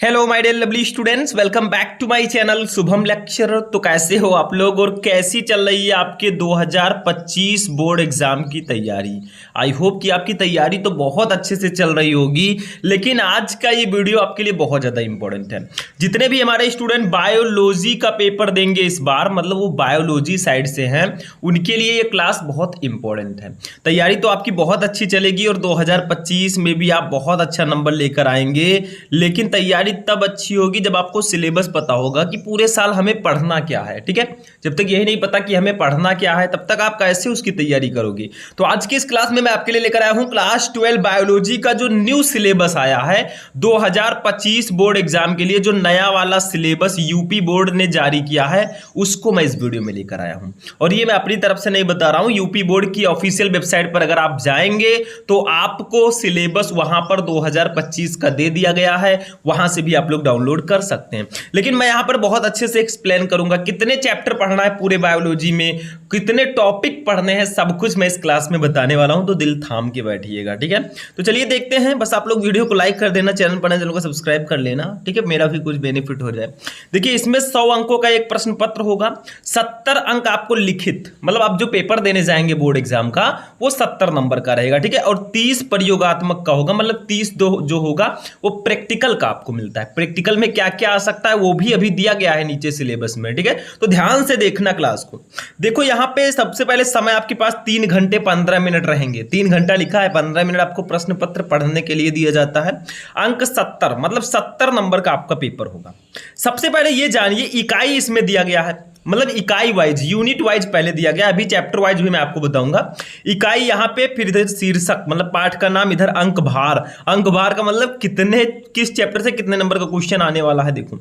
Hello my dear lovely students, welcome back to my channel Shubham lecture. तो कैसे हो आप लोग और कैसी चल रही है आपके 2025 बोर्ड एग्जाम की तैयारी। आई होप कि आपकी तैयारी तो बहुत अच्छे से चल रही होगी, लेकिन आज का ये वीडियो आपके लिए बहुत ज़्यादा इंपॉर्टेंट है। जितने भी हमारे स्टूडेंट बायोलॉजी का पेपर देंगे इस बार, मतलब वो बायोलॉजी साइड से हैं, उनके लिए ये क्लास बहुत इंपॉर्टेंट है। तैयारी तो आपकी बहुत अच्छी चलेगी और 2025 में भी आप बहुत अच्छा नंबर लेकर आएंगे, लेकिन तैयारी तब अच्छी होगी जब आपको सिलेबस पता होगा कि पूरे साल हमें पढ़ना क्या है। ठीक है, जब तक यही नहीं पता कि हमें पढ़ना क्या है तब तक आप कैसे उसकी तैयारी करोगे। तो आज की इस क्लास में मैं आपके लिए लेकर आया हूं क्लास 12 बायोलॉजी का जो न्यू सिलेबस आया है 2025 बोर्ड एग्जाम के लिए। जो नया वाला सिलेबस यूपी बोर्ड ने जारी किया है उसको मैं इस वीडियो में लेकर आया हूं, और ये मैं अपनी तरफ से नहीं बता रहा हूं। यूपी बोर्ड की ऑफिशियल वेबसाइट पर अगर आप जाएंगे तो आपको सिलेबस वहां पर 2025 का दे दिया गया है, वहां से भी आप लोग डाउनलोड कर सकते हैं। लेकिन मैं यहां पर बहुत अच्छे से एक्सप्लेन करूंगा कितने चैप्टर पढ़ना है पूरे बायोलॉजी में, कितने टॉपिक पढ़ने हैं, सब कुछ मैं इस क्लास में बताने वाला हूं। तो दिल थाम के बैठिएगा, ठीक है। तो चलिए देखते हैं। बस आप लोग वीडियो को लाइक कर देना, चैनल पर चैनल को सब्सक्राइब कर लेना, ठीक है, मेरा भी कुछ बेनिफिट हो जाए। देखिए, इसमें 100 अंकों का एक प्रश्न पत्र होगा, 70 अंक आपको लिखित, मतलब आप जो पेपर देने जाएंगे बोर्ड एग्जाम का वो 70 नंबर का रहेगा, ठीक है। और 30 प्रयोगात्मक का होगा, मतलब 30 जो होगा वो प्रैक्टिकल का आपको मिलता है। प्रैक्टिकल में क्या क्या आ सकता है वो भी अभी दिया गया है नीचे सिलेबस में, ठीक है। तो ध्यान से देखना क्लास को। देखो यहाँ पे सबसे पहले समय आपके पास 3 घंटे 15 मिनट रहेंगे। 3 घंटा लिखा है, 15 मिनट आपको प्रश्न पत्र पढ़ने के लिए दिया जाता है। अंक 70, मतलब 70 नंबर का आपका पेपर होगा। सबसे पहले ये जानिए इकाई इसमें दिया गया है, मतलब इकाई वाइज, यूनिट वाइज पहले दिया गया, अभी चैप्टर वाइज भी मैं आपको बताऊंगा। इकाई यहाँ पे, फिर इधर शीर्षक मतलब पाठ का नाम, इधर अंक भार। अंक भार का मतलब कितने, किस चैप्टर से कितने नंबर का क्वेश्चन आने वाला है। देखो,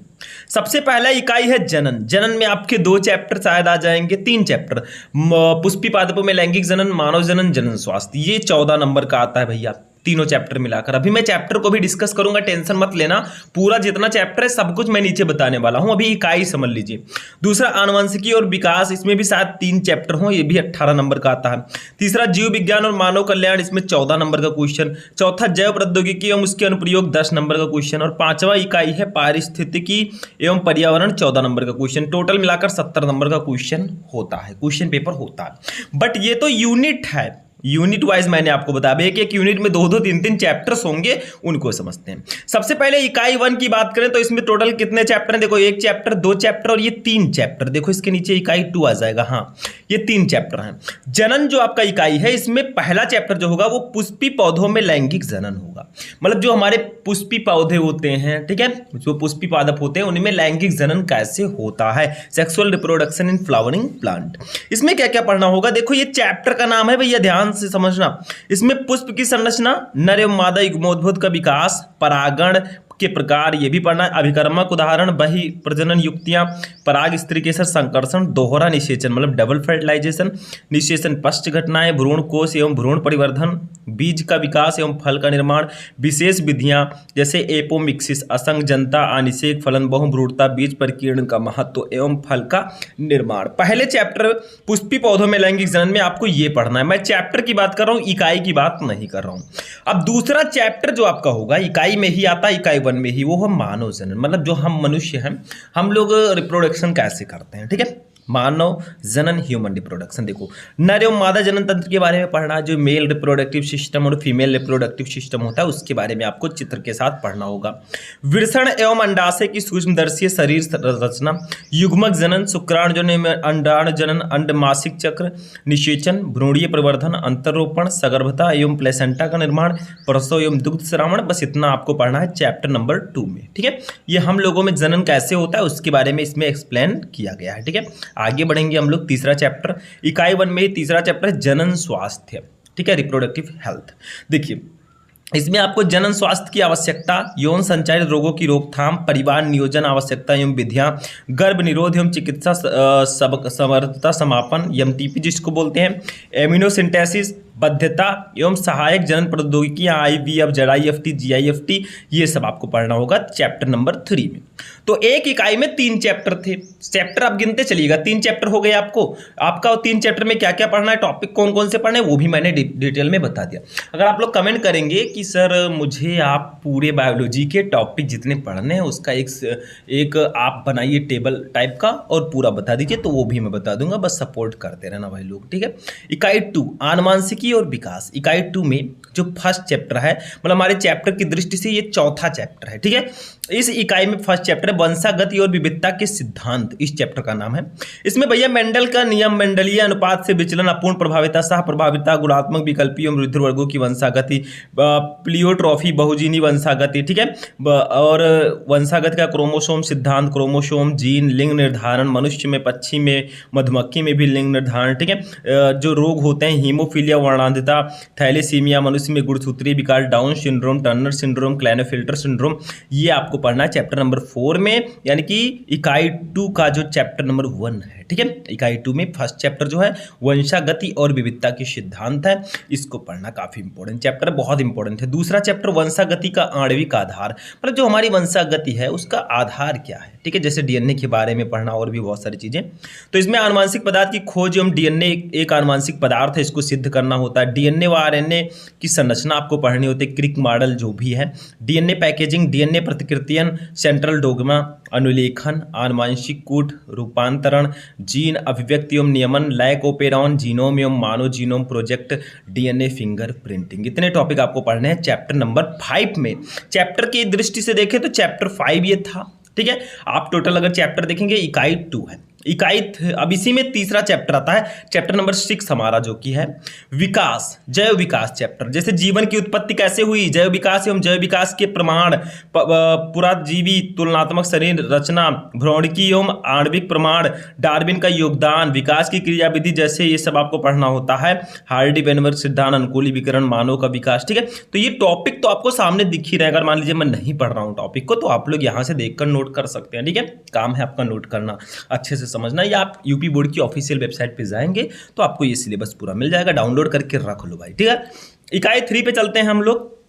सबसे पहला इकाई है जनन। जनन में आपके 2 चैप्टर शायद आ जाएंगे, 3 चैप्टर, पुष्पी पादपों में लैंगिक जनन, मानव जनन, जनन स्वास्थ्य। ये 14 नंबर का आता है भैया, तीनों चैप्टर मिलाकर। अभी मैं चैप्टर को भी डिस्कस करूंगा, टेंशन मत लेना। पूरा जितना चैप्टर है सब कुछ मैं नीचे बताने वाला हूं, अभी इकाई समझ लीजिए। दूसरा आनुवंशिकी और विकास, इसमें भी शायद 3 चैप्टर हो, ये भी 18 नंबर का आता है। तीसरा जीव विज्ञान और मानव कल्याण, इसमें 14 नंबर का क्वेश्चन। चौथा जैव प्रौद्योगिकी एवं उसके अनुप्रयोग, 10 नंबर का क्वेश्चन। और 5वां इकाई है पारिस्थितिकी एवं पर्यावरण, 14 नंबर का क्वेश्चन। टोटल मिलाकर 70 नंबर का क्वेश्चन होता है, क्वेश्चन पेपर होता है। बट ये तो यूनिट है, यूनिट वाइज मैंने आपको बताया, एक यूनिट में 2-2 3-3 चैप्टर्स होंगे, उनको समझते हैं। सबसे पहले इकाई 1 की बात करें तो इसमें टोटल कितने चैप्टर हैं। देखो, 1 चैप्टर, 2 चैप्टर और ये 3 चैप्टर। देखो इसके नीचे इकाई 2 आ जाएगा, हाँ ये 3 चैप्टर हैं। जनन जो आपका इकाई है, इसमें पहला चैप्टर जो होगा वो पुष्पी पौधों में लैंगिक जनन होगा। मतलब जो हमारे पुष्पी पौधे होते हैं, ठीक है, जो पुष्पी पादप होते हैं उनमें लैंगिक जनन कैसे होता है, sexual reproduction in flowering plant. इसमें क्या क्या पढ़ना होगा, देखो ये चैप्टर का नाम है भैया, ध्यान से समझना। इसमें पुष्प की संरचना, नर एवं मादा युग्मोद्भूत का विकास, परागण के प्रकार ये भी पढ़ना है, अभिकर्मक उदाहरण, बहि प्रजनन युक्तियां, पराग स्त्रीकेसर संकर्षण, दोहरा निषेचन मतलब डबल फर्टिलाइजेशन, निषेचन पश्च घटनाएं, भ्रूण कोष एवं भ्रूण परिवर्धन, बीज का विकास एवं फल का निर्माण, विशेष विधियां जैसे एपोमिक्सिस, असंगजनता, अनिषेक फलन, बहुभ्रूणता, बीज परिकीर्ण का महत्व एवं फल का निर्माण। पहले चैप्टर पुष्पी पौधों में लैंगिक जनन में आपको ये पढ़ना है। मैं चैप्टर की बात कर रहा हूँ, इकाई की बात नहीं कर रहा हूँ। अब दूसरा चैप्टर जो आपका होगा इकाई में ही आता है, इकाई 1 में ही, वो है मानव जनन, मतलब जो हम मनुष्य हैं, हम लोग रिप्रोडक्शन कैसे करते हैं, ठीक है, मानव जनन, ह्यूमन रिप्रोडक्शन। देखो, नर एवं मादा जनन तंत्र के बारे में पढ़ना, जो मेल रिप्रोडक्टिव सिस्टम और फीमेल रिप्रोडक्टिव सिस्टम होता है उसके बारे में आपको चित्र के साथ पढ़ना होगा। वृषण एवं अंडाशय की सूक्ष्मदर्शीय शरीर रचना, युग्मक जनन, शुक्राणु जनन, अंडाणु जनन, अंडमासिक चक्र, निषेचन, भ्रूणीय प्रवर्धन, अंतरोपण, सगर्भता एवं प्लेसेंटा का निर्माण, प्रसव एवं दुग्ध श्रावण। बस इतना आपको पढ़ना है चैप्टर नंबर 2 में, ठीक है। ये हम लोगों में जनन कैसे होता है उसके बारे में इसमें एक्सप्लेन किया गया है, ठीक है। आगे बढ़ेंगे हम लोग, तीसरा चैप्टर इकाई 1 में तीसरा चैप्टर है जनन स्वास्थ्य, ठीक है, रिप्रोडक्टिव हेल्थ। देखिए, इसमें आपको जनन स्वास्थ्य की आवश्यकता, यौन संचारित रोगों की रोकथाम, परिवार नियोजन आवश्यकता एवं विधियां, गर्भ निरोध एवं चिकित्सा समर्थता समापन, एमटीपी जिसको बोलते हैं, एमिनोसिंथेसिस, बध्यता एवं सहायक जनन प्रौद्योगिकियां, IVF, ZIFT, GIFT, ये सब आपको पढ़ना होगा चैप्टर नंबर 3 में। तो एक इकाई में 3 चैप्टर थे। चैप्टर आप गिनते चलिएगा, 3 चैप्टर हो गए आपका 3 चैप्टर में क्या क्या पढ़ना है, टॉपिक कौन कौन से पढ़ने हैं, वो भी मैंने डिटेल में बता दिया। अगर आप लोग कमेंट करेंगे कि सर मुझे आप पूरे बायोलॉजी के टॉपिक जितने पढ़ने हैं उसका एक आप बनाइए टेबल टाइप का और पूरा बता दीजिए, तो वो भी मैं बता दूंगा, बस सपोर्ट करते रहना भाई लोग, ठीक है। इकाई 2 आनुवांशिकी और विकास। इकाई 2 में जो फर्स्ट चैप्टर है, मतलब हमारे चैप्टर की दृष्टि से ये चौथा चैप्टर है, ठीक है। इस इकाई में फर्स्ट चैप्टर है वंशागति और विविधता के सिद्धांत, इस चैप्टर का नाम है। इसमें भैया मेंडल का नियम, मेंडलीय अनुपात से विचलन, अपूर्ण प्रभाविता, सह प्रभाविता, गुणात्मक विकल्पीय और रुधिर वर्गों की वंशागति, प्लियोट्रॉफी, बहुजीनी वंशागति, ठीक है। और वंशागति का क्रोमोसोम सिद्धांत, क्रोमोसोम, जीन, लिंग निर्धारण, मनुष्य में, पक्षी में, मधुमक्खी में भी लिंग निर्धारण, ठीक है। जो रोग होते हैं हीमोफीलिया, वर्णांधता, थैलेसीमिया, मनुष्य में गुणसूत्रीय विकार, down syndrome, Turner syndrome, Klinefelter syndrome, ये आपको पढ़ना है चैप्टर नंबर 4 में, यानी कि इकाई 2 का जो चैप्टर नंबर 1 है, ठीक है। इकाई 2 में फर्स्ट चैप्टर जो है वंशागति और विविधता के सिद्धांत है, इसको पढ़ना काफी इंपॉर्टेंट चैप्टर है, बहुत इंपॉर्टेंट है। दूसरा चैप्टर वंशागति का आणविक आधार, मतलब जो हमारी वंशागति है उसका आधार क्या है, ठीक है। जैसे डीएनए के बारे में पढ़ना और भी बहुत सारी चीजें। तो इसमें आनुवांशिक पदार्थ की खोज एवं डीएनए एक आनुवांशिक पदार्थ है, इसको सिद्ध करना होता है। डीएनए व आरएनए की संरचना आपको पढ़नी होती है, क्रिक मॉडल जो भी है, डीएनए पैकेजिंग, डीएनए प्रतिकृतियन, सेंट्रल डोग्मा, अनुलेखन, आनुवांशिक कूट, रूपांतरण, जीन अभिव्यक्ति एवं नियमन, लैक ओपेरॉन, जीनोम एवं मानो genome project, DNA finger printing, इतने टॉपिक आपको पढ़ने हैं चैप्टर नंबर 5 में। चैप्टर की दृष्टि से देखें तो चैप्टर 5 ये था, ठीक है। आप टोटल अगर चैप्टर देखेंगे इकाई 2 है, अब इसी में तीसरा चैप्टर आता है, चैप्टर नंबर 6 हमारा जो कि है विकास, जैव विकास चैप्टर। जैसे जीवन की उत्पत्ति कैसे हुई, जैव विकास एवं जैव विकास के प्रमाण, पुराजीवी तुलनात्मक शरीर रचना, भ्रौणिकी एवं आणविक प्रमाण, डार्विन का योगदान, विकास की क्रियाविधि, जैसे ये सब आपको पढ़ना होता है। हार्डी वेनबर्ग सिद्धांत, अनुकूलीकरण, मानव का विकास, ठीक है। तो ये टॉपिक तो आपको सामने दिख ही रहेगा। अगर मान लीजिए मैं नहीं पढ़ रहा हूँ टॉपिक को, तो आप लोग यहाँ से देखकर नोट कर सकते हैं, ठीक है। काम है आपका नोट करना, अच्छे से समझना, या आप यूपी बोर्ड की ऑफिशियल वेबसाइट पे जाएंगे तो आपको ये सिलेबस पूरा मिल जाएगा, डाउनलोड करके रख लो भाई, ठीक है। इकाई 3 पे चलते हैं हम लोग,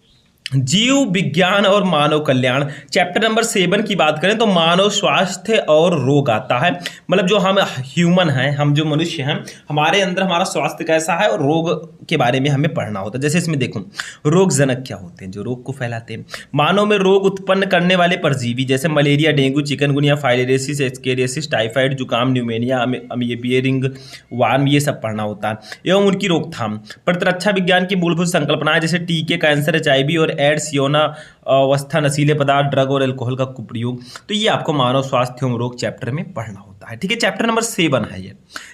जीव विज्ञान और मानव कल्याण। चैप्टर नंबर 7 की बात करें तो मानव स्वास्थ्य और रोग आता है, मतलब जो हम ह्यूमन हैं, हम जो मनुष्य हैं, हमारे अंदर हमारा स्वास्थ्य कैसा है और रोग के बारे में हमें पढ़ना होता है। जैसे इसमें देखो रोग जनक क्या होते हैं, जो रोग को फैलाते हैं। मानव में रोग उत्पन्न करने वाले परजीवी, जैसे malaria, dengue, chikungunya, filariasis, ascariasis, typhoid, जुकाम, न्यूमेनिया, अमीबिया रिंग वार्म, ये सब पढ़ना होता है, एवं उनकी रोकथाम। प्रतिरक्षा विज्ञान की मूलभूत संकल्पनाएं, जैसे टीके, कैंसर, HIV और एड्स, यौन अवस्था, नशीले पदार्थ, ड्रग और एल्कोहल का कुप्रयोग, तो ये आपको मानव स्वास्थ्य एवं रोग चैप्टर में पढ़ना होता है, ठीक है। चैप्टर नंबर 7 है ये।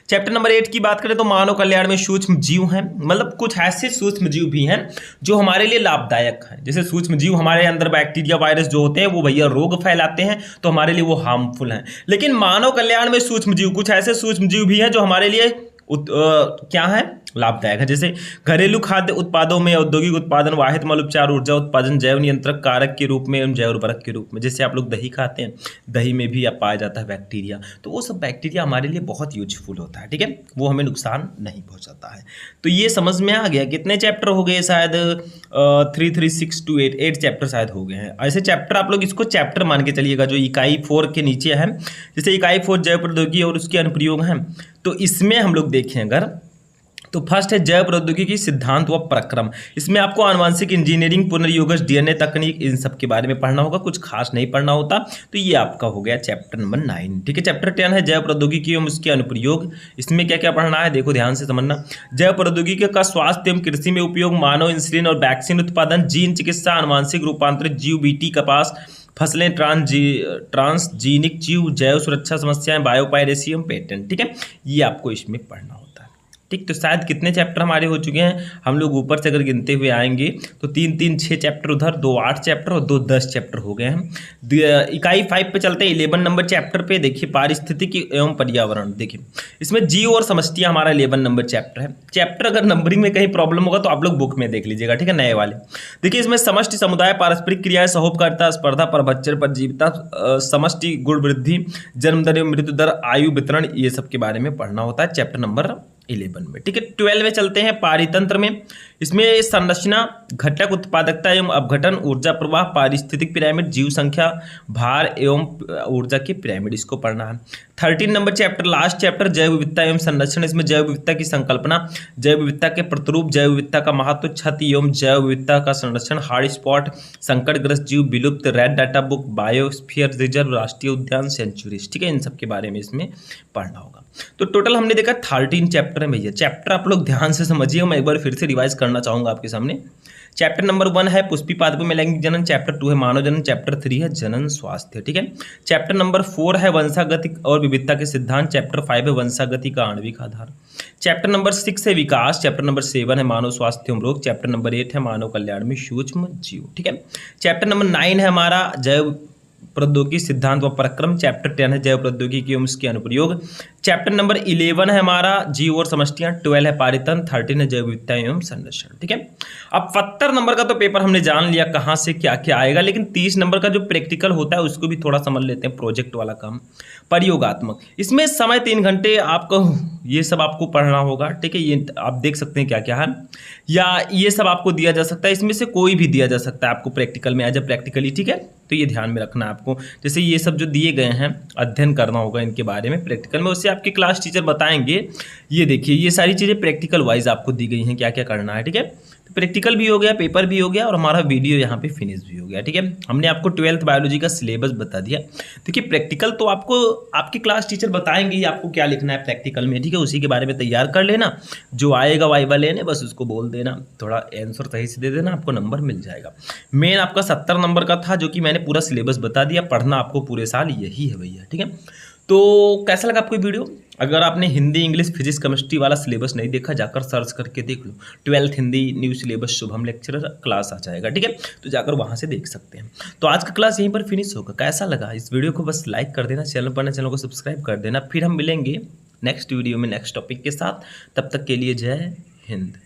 चैप्टर नंबर 8 की बात करें तो मानव कल्याण में सूक्ष्म जीव हैं, मतलब कुछ ऐसे सूक्ष्म जीव भी हैं जो हमारे लिए लाभदायक हैं। जैसे सूक्ष्म जीव हमारे अंदर बैक्टीरिया, वायरस जो होते हैं वो भैया रोग फैलाते हैं, तो हमारे लिए वो हार्मफुल हैं। लेकिन मानव कल्याण में सूक्ष्म जीव, कुछ ऐसे सूक्ष्म जीव भी हैं जो हमारे लिए क्या है, लाभदायक है। जैसे घरेलू खाद्य उत्पादों में औद्योगिक उत्पादन, वाहित मल उपचार, ऊर्जा उत्पादन, जैव नियंत्रक कारक के रूप में एवं जैव उर्वरक के रूप में। जैसे आप लोग दही खाते हैं, दही में भी पाया जाता है बैक्टीरिया, तो वो सब बैक्टीरिया हमारे लिए बहुत यूजफुल होता है, ठीक है, वो हमें नुकसान नहीं पहुंचाता है। तो ये समझ में आ गया। कितने चैप्टर हो गए, शायद 3, 3, 6, 2, 8 चैप्टर शायद हो गए हैं। ऐसे चैप्टर आप लोग इसको चैप्टर मान के चलिएगा जो इकाई 4 के नीचे है। जैसे इकाई 4 जैव प्रौद्योगिकी और उसके अनुप्रयोग हैं, तो इसमें हम लोग देखें अगर, तो फर्स्ट है जैव प्रौद्योगिकी सिद्धांत व प्रक्रम। इसमें आपको आनुवांशिक इंजीनियरिंग, पुनर्योगज, डीएनए तकनीक, इन सब के बारे में पढ़ना होगा, कुछ खास नहीं पढ़ना होता। तो ये आपका हो गया चैप्टर नंबर 9, ठीक है। चैप्टर 10 है जैव प्रौद्योगिकी एवं उसके अनुप्रयोग। इसमें क्या क्या पढ़ना है, देखो ध्यान से समझना। जैव प्रौद्योगिकी का स्वास्थ्य एवं कृषि में उपयोग, मानव इंसुलिन और वैक्सीन उत्पादन, जीन चिकित्सा, आनुवांशिक रूपांतरित जीव, बीटी, कपास, फसलें, ट्रांसजीनिक जीव, जैव सुरक्षा समस्याएं, बायोपायरेसी एवं पेटेंट, ठीक है। ये आपको इसमें पढ़ना होता है, ठीक। तो शायद कितने चैप्टर हमारे हो चुके हैं, हम लोग ऊपर से अगर गिनते हुए आएंगे तो 3, 3, 6 चैप्टर उधर, 2, 8 चैप्टर और 2, 10 चैप्टर हो गए हैं। इकाई 5 पे चलते हैं, 11 नंबर चैप्टर पे। देखिए पारिस्थितिकी एवं पर्यावरण, देखिए इसमें जीव और समष्टियां हमारा 11 नंबर चैप्टर है। चैप्टर अगर नंबरिंग में कहीं प्रॉब्लम होगा तो आप लोग बुक में देख लीजिएगा, ठीक है, नए वाले। देखिए इसमें समष्टि, समुदाय, पारस्परिक क्रियाएं, सहोपकारिता, स्पर्धा, परभक्षण, परजीविता, समष्टि, गुण वृद्धि, जन्म दर एवं मृत्यु दर, आयु वितरण, ये सब के बारे में पढ़ना होता है चैप्टर नंबर 11 में। ठीक है, 12 में चलते हैं पारितंत्र में। इसमें संरचना, घटक, उत्पादकता एवं अपघटन, ऊर्जा प्रवाह, पारिस्थितिक पिरामिड, जीव संख्या, भार एवं ऊर्जा की पिरामिड, इसको पढ़ना है। 13 नंबर चैप्टर, लास्ट चैप्टर, जैव विविधता एवं संरक्षण। इसमें जैव विविधता की संकल्पना, जैव विविधता के प्रतिरूप, जैव विविधता का महत्व, क्षति एवं जैव विविधता का संरक्षण, हॉट स्पॉट, संकटग्रस्त जीव, विलुप्त, red data book, biosphere reserve, राष्ट्रीय उद्यान, सेंचुरीज। ठीक है, इन सब के बारे में इसमें पढ़ना होगा। तो टोटल हमने देखा 13 चैप्टर है भैया। चैप्टर आप लोग ध्यान से समझिए, मैं एक बार फिर से रिवाइज करना चाहूंगा आपके सामने। चैप्टर नंबर 1 है पुष्पी पादपों में लैंगिक जनन, चैप्टर 2 है मानव जनन, चैप्टर 3 है जनन स्वास्थ्य। ठीक है, चैप्टर नंबर 4 है वंशागति और विविधता के सिद्धांत, चैप्टर 5 है वंशागति का आणविक आधार, चैप्टर नंबर 6 है विकास, चैप्टर नंबर 7 है मानव स्वास्थ्य एवं रोग, चैप्टर नंबर 8 है मानव कल्याण में सूक्ष्म जीव। ठीक है, चैप्टर नंबर 9 है हमारा जैव प्रौद्योगिकी सिद्धांत व पराक्रम, चैप्टर 10 है जैव प्रौद्योगिकी एवं उसके अनुप्रयोग, चैप्टर नंबर 11 है हमारा जीव और समष्टियां, 12 है पारितंत्र, 13 है जैव विविधता एवं संरक्षण। ठीक है, अब 72 नंबर का तो पेपर हमने जान लिया कहाँ से क्या क्या आएगा, लेकिन 30 नंबर का जो प्रैक्टिकल होता है उसको भी थोड़ा समझ लेते हैं, प्रोजेक्ट वाला काम, प्रयोगात्मक। इसमें समय 3 घंटे आपको ये सब आपको पढ़ना होगा। ठीक है, ये आप देख सकते हैं क्या क्या है, या ये सब आपको दिया जा सकता है, इसमें से कोई भी दिया जा सकता है आपको प्रैक्टिकल में एज ए प्रैक्टिकली। ठीक है, तो ये ध्यान में रखना है आपको। जैसे ये सब जो दिए गए हैं अध्ययन करना होगा इनके बारे में प्रैक्टिकल में, उससे आपके क्लास टीचर बताएंगे। ये देखिए ये सारी चीज़ें प्रैक्टिकल वाइज आपको दी गई हैं क्या क्या करना है। ठीक है, तो प्रैक्टिकल भी हो गया, पेपर भी हो गया और हमारा वीडियो यहाँ पे फिनिश भी हो गया। ठीक है, हमने आपको 12th बायोलॉजी का सिलेबस बता दिया। देखिए प्रैक्टिकल तो आपको आपके क्लास टीचर बताएंगे ही आपको क्या लिखना है प्रैक्टिकल में। ठीक है, उसी के बारे में तैयार कर लेना, जो आएगा वाइवा लेने बस उसको बोल देना, थोड़ा आंसर सही से दे देना, आपको नंबर मिल जाएगा। मेन आपका 70 नंबर का था, जो कि मैंने पूरा सिलेबस बता दिया, पढ़ना आपको पूरे साल यही है भैया। ठीक है, तो कैसा लगा आपको वीडियो? अगर आपने हिंदी, इंग्लिश, फिजिक्स, केमिस्ट्री वाला सिलेबस नहीं देखा, जाकर सर्च करके देख लो, 12th Hindi new syllabus Shubham lecturer class आ जाएगा। ठीक है, तो जाकर वहाँ से देख सकते हैं। तो आज का क्लास यहीं पर फिनिश होगा। कैसा लगा इस वीडियो को बस लाइक कर देना, चैनल पर चैनल को सब्सक्राइब कर देना। फिर हम मिलेंगे नेक्स्ट वीडियो में नेक्स्ट टॉपिक के साथ। तब तक के लिए जय हिंद।